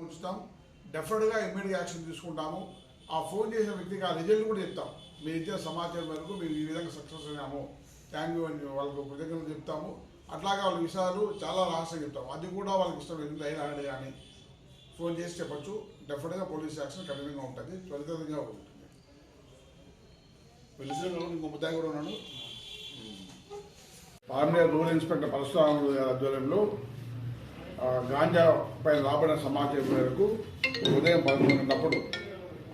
ఉంచుతాం. డెఫినెట్గా immediate action తీసుకుంటాము. ఆ ఫోన్ చేసిన వ్యక్తికి ఆ రిజల్ట్ కూడా చెప్తాం. మీరు ఇచ్చిన సమాచారం మేరకు మేము ఈ విధంగా సక్సెస్ అయినాము, థ్యాంక్ యూ అని వాళ్ళకు కృతజ్ఞతలు చెప్తాము. అట్లాగే వాళ్ళ విషయాలు చాలా రహస్యంగా చెప్తాము. అది కూడా వాళ్ళకి ఇష్టం లేదు అయినా కానీ ఫోన్ చేసి చెప్పచ్చు. డెఫినెట్గా పోలీస్ యాక్షన్ కఠినంగా ఉంటుంది, త్వరితంగా ఉంటుంది. వెళ్ళిన ఇంకో ముద్దాయి కూడా ఉన్నాను. పార్మియర్ రూరల్ ఇన్స్పెక్టర్ పరశురాములు గారి ఆధ్వర్యంలో గాంజా పైన రాబడిన సమాచారం మేరకు ఉదయం 11 గంటలప్పుడు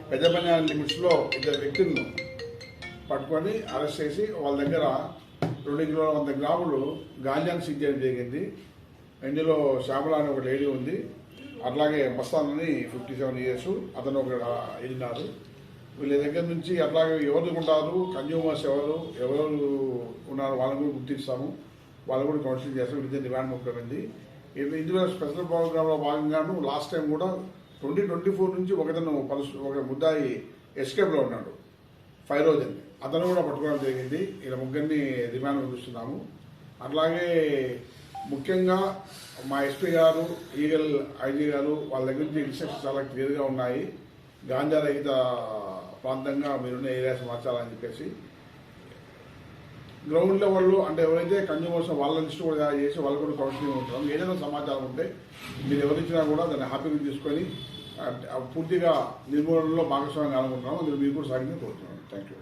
పెద్దపల్లి లిమిట్స్లో 2 వ్యక్తులను పట్టుకొని అరెస్ట్ చేసి వాళ్ళ దగ్గర 2 కిలోల 100 గ్రాములు గాంజాను సీజ్ చేయడం జరిగింది. ఇందులో శ్యామల అని ఒక లేడీ ఉంది, అట్లాగే మస్తాన్ అని 57 years, అతను ఒక వెళ్ళినారు. వీళ్ళ దగ్గర నుంచి అట్లాగే ఎవరు ఉంటారు, కన్జ్యూమర్స్ ఎవరు ఉన్నారు వాళ్ళని కూడా గుర్తిస్తాము, వాళ్ళు కూడా కౌన్సిలింగ్ చేస్తాం. వీళ్ళ డిమాండ్ 30 మంది. ఇందులో స్పెషల్ ప్రోగ్రాంలో భాగంగాను లాస్ట్ టైం కూడా 2024 నుంచి ఒక ముద్దాయి ఎస్కేప్లో ఉన్నాడు, ఫైరోజ్ అని, అతను కూడా పట్టుకోవడం జరిగింది. ఇలా 3 రిమాండ్ పంపిస్తున్నాము. అట్లాగే ముఖ్యంగా మా ఎస్పీ గారు, ఈగల్ ఐజీ గారు వాళ్ళ దగ్గర నుంచి ఇన్స్ట్రక్షన్స్ చాలా క్లియర్గా ఉన్నాయి. గాంజా రహిత ప్రాంతంగా మీరున్న ఏరియాస్ మార్చాలని చెప్పేసి గ్రౌండ్ లెవెల్లో అంటే ఎవరైతే కన్జ్యూమర్స్ వాళ్ళ లిస్ట్ కూడా చేసి వాళ్ళు కూడా కౌన్సిలింగ్ ఉంటాం. ఏదైనా సమాచారం ఉంటే మీరు ఎవరిచ్చినా కూడా దాన్ని హ్యాపీగా తీసుకొని పూర్తిగా నిర్మూలనలో భాగస్వామ్యం కానుకుంటున్నాము. అందులో మీరు కూడా సాగించి కోరుతున్నాను. Thank you.